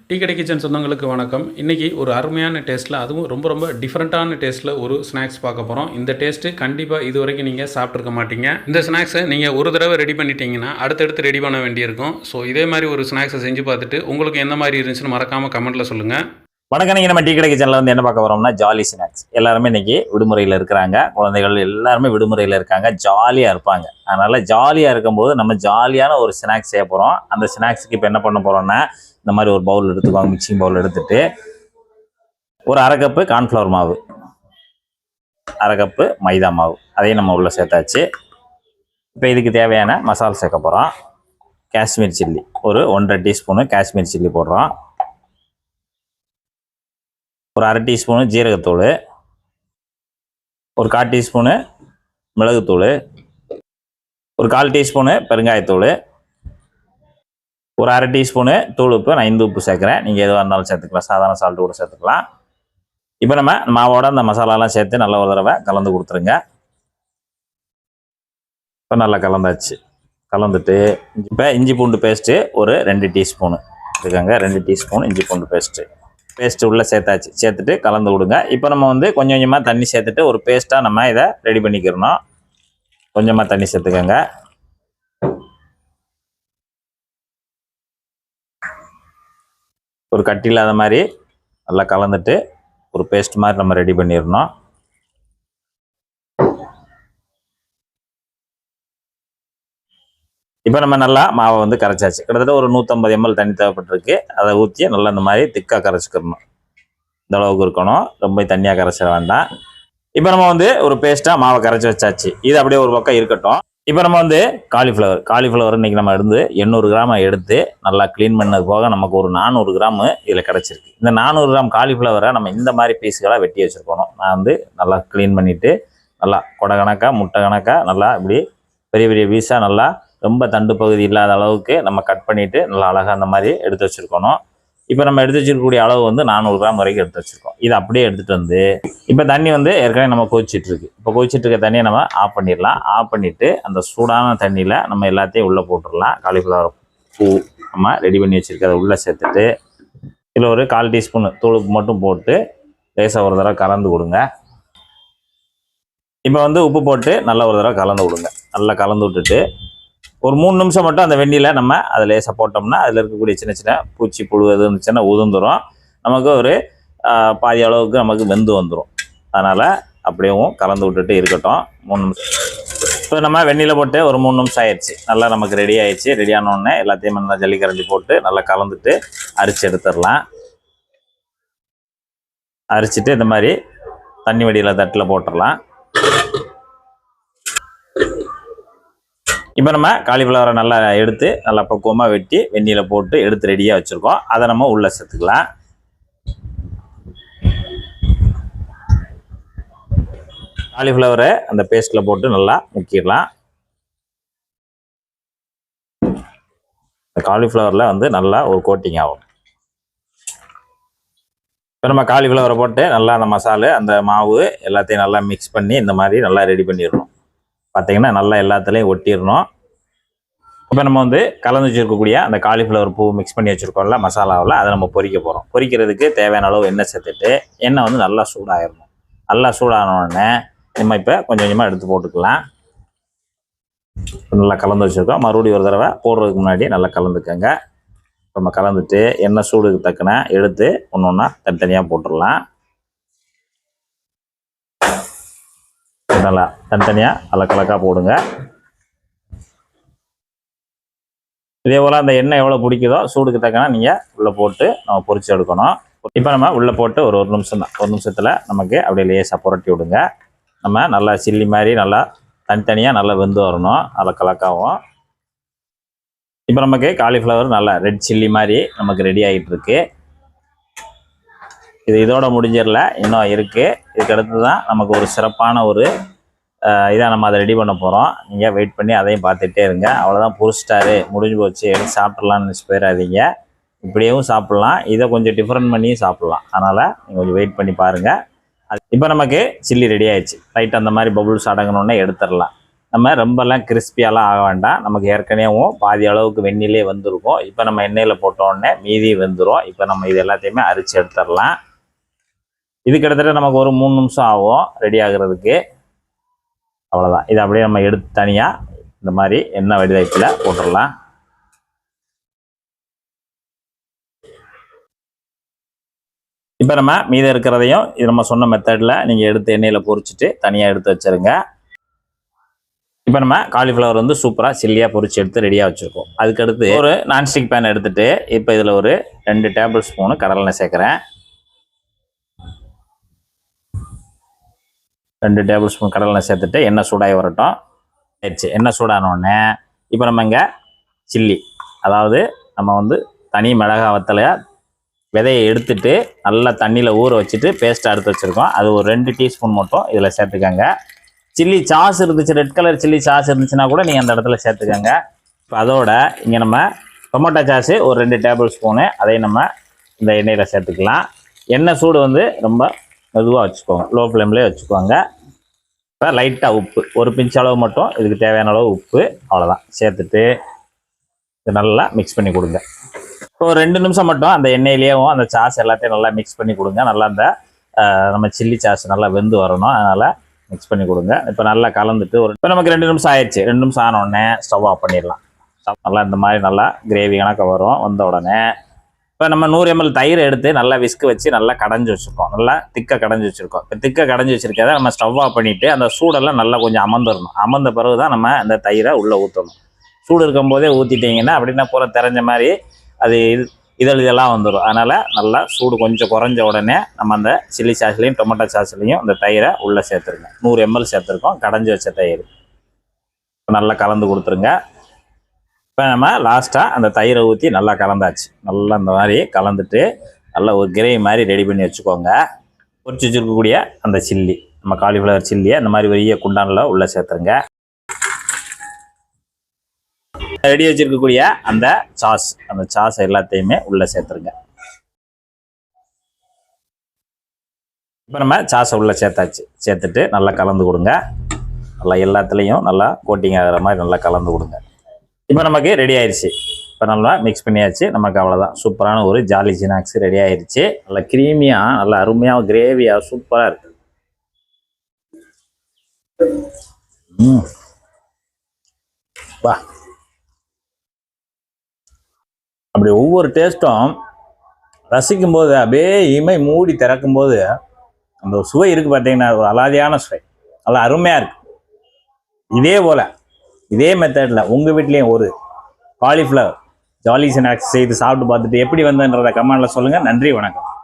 Tea கடை kitchen சொந்தங்களுக்கு வணக்கம். இன்றைக்கி ஒரு அருமையான டேஸ்ட்டில், அதுவும் ரொம்ப ரொம்ப டிஃப்ரெண்ட்டான டேஸ்ட்டில் ஒரு ஸ்நாக்ஸ் பார்க்க போகிறோம். இந்த டேஸ்ட்டு கண்டிப்பாக இது வரைக்கும் நீங்கள் சாப்பிட்ருக்க மாட்டீங்க. இந்த ஸ்நாக்ஸை நீங்கள் ஒரு தடவை ரெடி பண்ணிட்டீங்கன்னா அடுத்தடுத்து ரெடி பண்ண வேண்டியிருக்கும். ஸோ இதே மாதிரி ஒரு ஸ்நாக்ஸை செஞ்சு பார்த்துட்டு உங்களுக்கு எந்த மாதிரி இருந்துச்சுன்னு மறக்காமல் கமெண்ட்டில் சொல்லுங்கள். வணக்கம். நீங்கள் நம்ம டீ கடை கிச்சனில் வந்து என்ன பார்க்க போகிறோம்னா ஜாலி ஸ்நாக்ஸ். எல்லாருமே இன்றைக்கி விடுமுறையில் இருக்கிறாங்க. குழந்தைகள் எல்லாருமே விடுமுறையில் இருக்காங்க, ஜாலியாக இருப்பாங்க. அதனால் ஜாலியாக இருக்கும்போது நம்ம ஜாலியான ஒரு ஸ்நாக்ஸ் செய்ய போகிறோம். அந்த ஸ்நாக்ஸுக்கு இப்போ என்ன பண்ண போகிறோம்னா, இந்த மாதிரி ஒரு பவுல் எடுத்துக்குவாங்க. மிக்சிங் பவுல் எடுத்துட்டு ஒரு அரை கப்பு கார்ன்ஃப்ளவர் மாவு, அரை கப்பு மைதா மாவு, அதையும் நம்ம உள்ளே சேர்த்தாச்சு. இப்போ இதுக்கு தேவையான மசாலா சேர்க்க போகிறோம். காஷ்மீர் சில்லி ஒரு 1.5 டீஸ்பூனு காஷ்மீர் சில்லி போடுறோம். ஒரு அரை டீஸ்பூனு ஜீரகத்தூள், ஒரு 1/4 டீஸ்பூனு மிளகுத்தூள், ஒரு 1/4 டீஸ்பூனு பெருங்காயத்தூள், ஒரு அரை டீஸ்பூனு தூள் உப்பு. நான் இந்து உப்பு சேர்க்குறேன், நீங்கள் எதுவாக இருந்தாலும் சேர்த்துக்கலாம், சாதாரண சால்ட்டு கூட சேர்த்துக்கலாம். இப்போ நம்ம மாவோட அந்த மசாலாலாம் சேர்த்து நல்ல ஒரு தடவை கலந்து கொடுத்துருங்க. இப்போ நல்லா கலந்தாச்சு. கலந்துட்டு இப்போ இஞ்சி பூண்டு பேஸ்ட்டு ஒரு 2 டீஸ்பூனு இருக்காங்க. 2 டீஸ்பூன் இஞ்சி பூண்டு பேஸ்ட்டு உள்ளே சேர்த்தாச்சு. சேர்த்துட்டு கலந்து விடுங்க. இப்போ நம்ம வந்து கொஞ்சம் கொஞ்சமாக தண்ணி சேர்த்துட்டு ஒரு பேஸ்ட்டாக நம்ம இதை ரெடி பண்ணிக்கிறணும். கொஞ்சமாக தண்ணி சேர்த்துக்கோங்க. ஒரு கட்டி இல்லாத மாதிரி நல்லா கலந்துட்டு ஒரு பேஸ்ட் மாதிரி நம்ம ரெடி பண்ணிடணும். இப்போ நம்ம நல்லா மாவை வந்து கரைச்சாச்சு. கிட்டத்தட்ட ஒரு 150 ml தண்ணி தேவைப்பட்டிருக்கு. அதை ஊற்றி நல்லா இந்த மாதிரி திக்காக கரைச்சிக்கிறணும். இந்த அளவுக்கு இருக்கணும், ரொம்ப தண்ணியாக கரைச்சிட வேண்டாம். இப்போ நம்ம வந்து ஒரு பேஸ்ட்டாக மாவை கரைச்சி வச்சாச்சு. இது அப்படியே ஒரு பக்கம் இருக்கட்டும். இப்போ நம்ம வந்து காலிஃப்ளவர் இன்றைக்கி நம்ம 800 கிராம் எடுத்து நல்லா க்ளீன் பண்ணது போக நமக்கு ஒரு 400 கிராம் இதில் கிடச்சிருக்கு. இந்த 400 கிராம் காலிஃப்ளவரை நம்ம இந்த மாதிரி பீஸுகளாக வெட்டி வச்சுருக்கணும். நான் வந்து நல்லா க்ளீன் பண்ணிவிட்டு நல்லா கொடை கணக்காக முட்டை கணக்காக நல்லா இப்படி பெரிய பெரிய பீஸாக நல்லா ரொம்ப தண்டு பகுதி இல்லாத அளவுக்கு நம்ம கட் பண்ணிவிட்டு நல்லா அழகாக அந்த மாதிரி எடுத்து வச்சுருக்கணும். இப்போ நம்ம எடுத்து வச்சிருக்கக்கூடிய அளவு வந்து 400 கிராம் வரைக்கும் எடுத்து வச்சுருக்கோம். இதை அப்படியே எடுத்துகிட்டு வந்து இப்போ தண்ணி வந்து ஏற்கனவே நம்ம கொதிச்சிட்ருக்கு. இப்போ கொதிச்சிட்டு இருக்க தண்ணியை நம்ம ஆஃப் பண்ணிடலாம். ஆஃப் பண்ணிவிட்டு அந்த சூடான தண்ணியில் நம்ம எல்லாத்தையும் உள்ளே போட்டுடலாம். காலிஃப்ளவர் பூ நம்ம ரெடி பண்ணி வச்சுருக்கிறத உள்ளே சேர்த்துட்டு இதில் ஒரு 1/4 டீஸ்பூன் தூளுப்பு மட்டும் போட்டு லேசாக ஒரு தடவை கலந்து கொடுங்க. இப்போ வந்து உப்பு போட்டு நல்லா ஒரு தடவை கலந்து விடுங்க. நல்லா கலந்து விட்டுட்டு ஒரு 3 நிமிஷம் மட்டும் அந்த வெந்நியில் நம்ம அதில் லேசாக போட்டோம்னா அதில் இருக்கக்கூடிய சின்ன சின்ன பூச்சி புழு எது இருந்துச்சுன்னா உதிர்ந்துடும். நமக்கு ஒரு பாதி அளவுக்கு நமக்கு வெந்து வந்துடும். அதனால் அப்படியேவும் கலந்து விட்டுட்டு இருக்கட்டும் 3 நிமிஷம். இப்போ நம்ம வெந்நியில் போட்டு ஒரு 3 நிமிஷம் ஆயிடுச்சு. நல்லா நமக்கு ரெடி ஆயிடுச்சு. ரெடி ஆனோடனே எல்லாத்தையும் நல்லா ஜல்லிக்கரண்டி போட்டு நல்லா கலந்துட்டு அரிச்சு எடுத்துடலாம். அரிச்சிட்டு இந்த மாதிரி தண்ணி வடியில் தட்டில் போட்டுடலாம். இப்போ நம்ம காலிஃப்ளவரை நல்லா எடுத்து நல்லா பக்குவமாக வெட்டி வெந்நியில் போட்டு எடுத்து ரெடியாக வச்சுருக்கோம். அதை நம்ம உள்ளே சேர்த்துக்கலாம். காலிஃப்ளவரை அந்த பேஸ்ட்டில் போட்டு நல்லா முக்கிடலாம். இந்த காலிஃப்ளவரில் வந்து நல்லா ஒரு கோட்டிங் ஆகும். இப்போ நம்ம காலிஃப்ளவரை போட்டு நல்லா அந்த மசாலா அந்த மாவு எல்லாத்தையும் நல்லா மிக்ஸ் பண்ணி இந்த மாதிரி நல்லா ரெடி பண்ணிடணும். பார்த்தீங்கன்னா நல்லா எல்லாத்துலேயும் ஒட்டிடணும். இப்போ நம்ம வந்து கலந்து வச்சுருக்கக்கூடிய அந்த காலிஃப்ளவர் பூ மிக்ஸ் பண்ணி வச்சுருக்கோம்ல மசாலாவில், அதை நம்ம பொரிக்க போகிறோம். பொரிக்கிறதுக்கு தேவையான அளவு எண்ணெய் சேர்த்துட்டு எண்ணெய் வந்து நல்லா சூடாகிடணும். நல்லா சூடானோடனே நம்ம இப்போ கொஞ்சம் கொஞ்சமாக எடுத்து போட்டுக்கலாம். நல்லா கலந்து வச்சுருக்கோம். மறுபடியும் ஒரு தடவை போடுறதுக்கு முன்னாடி நல்லா கலந்துக்கங்க. நம்ம கலந்துட்டு எண்ணெய் சூடுக்கு தக்கன எடுத்து ஒன்று ஒன்றா தனித்தனியாக போட்டுடலாம். நல்லா தனித்தனியாக அலக்கலக்காக போடுங்க. இதே போல் அந்த எண்ணெய் எவ்வளோ பிடிக்குதோ சூடுக்கு தக்கன நீங்கள் உள்ளே போட்டு நம்ம பொரிச்சு எடுக்கணும். இப்போ நம்ம உள்ளே போட்டு ஒரு நிமிஷம் தான், ஒரு நிமிஷத்தில் நமக்கு அப்படியே லேசாக புரட்டி விடுங்க. நம்ம நல்லா சில்லி மாதிரி நல்லா தனித்தனியாக நல்லா வெந்து வரணும், அலக்கலக்காவும். இப்போ நமக்கு காலிஃப்ளவர் நல்லா ரெட் சில்லி மாதிரி நமக்கு ரெடி ஆகிட்டு இருக்கு. இது இதோட முடிஞ்சிடல, இன்னும் இருக்குது. இதுக்கு அடுத்து தான் நமக்கு ஒரு சிறப்பான ஒரு இதான் நம்ம அதை ரெடி பண்ண போகிறோம். நீங்கள் வெயிட் பண்ணி அதையும் பார்த்துட்டே இருங்க. அவ்வளோதான், பொரிச்சிட்டாரு, முடிஞ்சு போச்சு, எடுத்து சாப்பிட்றலான்னு நினச்சி போயிடாதீங்க. இப்படியும் சாப்பிட்லாம், இதை கொஞ்சம் டிஃப்ரெண்ட் பண்ணியும் சாப்பிட்லாம். அதனால் நீங்கள் கொஞ்சம் வெயிட் பண்ணி பாருங்கள். இப்போ நமக்கு சில்லி ரெடி ஆயிடுச்சு. ரைட் அந்த மாதிரி பபுள்ஸ் அடங்கினோடனே எடுத்துடலாம். நம்ம ரொம்பலாம் கிறிஸ்பியாலாம் ஆக வேண்டாம். நமக்கு ஏற்கனவே பாதி அளவுக்கு வெந்நிலே வந்திருக்கும். இப்போ நம்ம எண்ணெயில் போட்டோடனே மீதி வெந்துடும். இப்போ நம்ம இது எல்லாத்தையுமே அரிச்சு எடுத்துடலாம். இது கிட்டத்தட்ட நமக்கு ஒரு 3 நிமிஷம் ஆகும் ரெடி ஆகுறதுக்கு. அவ்வளோதான். இதை அப்படியே நம்ம எடுத்து தனியாக இந்த மாதிரி எண்ணெய் வடிதட்டில் போட்டுடலாம். இப்போ நம்ம மீதம் இருக்கிறதையும் இது நம்ம சொன்ன மெத்தடில் நீங்கள் எடுத்து எண்ணெயில் பொரிச்சிட்டு தனியாக எடுத்து வச்சுருங்க. இப்போ நம்ம காலிஃப்ளவர் வந்து சூப்பராக சில்லியாக பொரிச்சு எடுத்து ரெடியாக வச்சுருக்கோம். அதுக்கடுத்து ஒரு நான்ஸ்டிக் பேன் எடுத்துகிட்டு இப்போ இதில் ஒரு 2 டேபிள் ஸ்பூனு கடலெண்ணெய் சேர்க்குறேன். 2 டேபிள் ஸ்பூன் கடலெண்ணெய் சேர்த்துட்டு எண்ணெய் சூடாகி வரட்டும். ஆயிடுச்சு. எண்ணெய் சூடானோடனே இப்போ நம்ம இங்கே சில்லி, அதாவது நம்ம வந்து தனி மிளகா வத்தலை விதையை எடுத்துட்டு நல்லா தண்ணியில் ஊற வச்சுட்டு பேஸ்ட்டாக எடுத்து வச்சுருக்கோம். அது ஒரு 2 டீஸ்பூன் மட்டும் இதில் சேர்த்துக்கோங்க. சில்லி சாஸ் இருந்துச்சு, ரெட் கலர் சில்லி சாஸ் இருந்துச்சுன்னா கூட நீங்கள் அந்த இடத்துல சேர்த்துக்கோங்க. இப்போ அதோட இங்கே நம்ம டொமேட்டோ சாஸு ஒரு 2 டேபிள் ஸ்பூனு அதையும் நம்ம இந்த எண்ணெயில் சேர்த்துக்கலாம். எண்ணெய் சூடு வந்து ரொம்ப மெதுவாக வச்சுக்கோங்க, லோ ஃப்ளேம்லேயே வச்சுக்கோங்க. இப்போ லைட்டாக உப்பு, ஒரு பிஞ்ச் அளவு மட்டும் இதுக்கு தேவையான அளவு உப்பு, அவ்வளோதான் சேர்த்துட்டு இது நல்லா மிக்ஸ் பண்ணி கொடுங்க. இப்போ ஒரு 2 நிமிஷம் மட்டும் அந்த எண்ணெயிலேயும் அந்த சாஸ் எல்லாத்தையும் நல்லா மிக்ஸ் பண்ணி கொடுங்க. நல்லா அந்த நம்ம சில்லி சாஸ் நல்லா வெந்து வரணும், அதனால் மிக்ஸ் பண்ணி கொடுங்க. இப்போ நல்லா கலந்துட்டு இப்போ நமக்கு 2 நிமிஷம் ஆயிடுச்சு. 2 நிமிஷம் ஆனோடனே ஸ்டவ் ஆஃப் பண்ணிடலாம். நல்லா இந்த மாதிரி நல்லா கிரேவி கணக்க வரும். வந்த உடனே இப்போ நம்ம 100 ml தயிர் எடுத்து நல்லா விஸ்கு வச்சு நல்லா கடைஞ்சி வச்சுருக்கோம். நல்லா திக்காக கடைஞ்சி வச்சுருக்கோம். இப்போ திக்காக கடைஞ்சி வச்சுருக்கதை நம்ம ஸ்டவ் ஆஃப் பண்ணிவிட்டு அந்த சூடெல்லாம் நல்லா கொஞ்சம் அமர்ந்துடணும். அமர்ந்த பிறகு தான் நம்ம அந்த தயிரை உள்ளே ஊற்றணும். சூடு இருக்கும்போதே ஊற்றிட்டிங்கன்னா அப்படின்னா பூரா தெரிஞ்ச மாதிரி அது இதெல்லாம் வந்துடும். அதனால் நல்லா சூடு கொஞ்சம் குறைஞ்ச உடனே நம்ம அந்த சில்லி சாஸ்லையும் டொமேட்டோ சாஸ்லையும் அந்த தயிரை உள்ளே சேர்த்துருங்க. 100 ml சேர்த்துருக்கோம், கடைஞ்சி வச்ச தயிர். நல்லா கலந்து கொடுத்துருங்க. இப்போ நம்ம லாஸ்ட்டாக அந்த தயிரை ஊற்றி நல்லா கலந்தாச்சு. நல்லா இந்த மாதிரி கலந்துட்டு நல்லா ஒரு கிரேவி மாதிரி ரெடி பண்ணி வச்சுக்கோங்க. பொரிச்சு வச்சுருக்கக்கூடிய அந்த சில்லி, நம்ம காலிஃப்ளவர் சில்லியை இந்த மாதிரி பெரிய குண்டானில் உள்ளே சேர்த்துருங்க. ரெடி வச்சிருக்கக்கூடிய அந்த சாஸ் எல்லாத்தையுமே உள்ளே சேர்த்துருங்க. இப்போ நம்ம சாஸை உள்ளே சேர்த்தாச்சு. சேர்த்துட்டு நல்லா கலந்து கொடுங்க. நல்லா எல்லாத்துலேயும் நல்லா கோட்டிங் ஆகிற மாதிரி நல்லா கலந்து கொடுங்க. இப்போ நமக்கு ரெடி ஆயிடுச்சு. இப்போ நல்லா மிக்ஸ் பண்ணியாச்சு. நமக்கு அவ்வளோதான், சூப்பரான ஒரு ஜாலி ஸ்நாக்ஸ் ரெடி ஆயிடுச்சு. நல்லா க்ரீமியாக நல்லா அருமையாக கிரேவியாக சூப்பராக இருக்கு. வா, அப்படி ஒவ்வொரு டேஸ்ட்டும் ரசிக்கும் போது அப்படியே இமை மூடி திறக்கும்போது அந்த சுவை இருக்கு பார்த்தீங்கன்னா, ஒரு அலாதியான சுவை, நல்லா அருமையாக இருக்கு. இதே போல் இதே மெத்தடில் உங்கள் வீட்லேயும் ஒரு காலிஃப்ளவர் ஜாலி ஸ்நாக்ஸ் செய்து சாப்பிட்டு பார்த்துட்டு எப்படி வந்ததுன்றதை கமெண்டில் சொல்லுங்கள். நன்றி, வணக்கம்.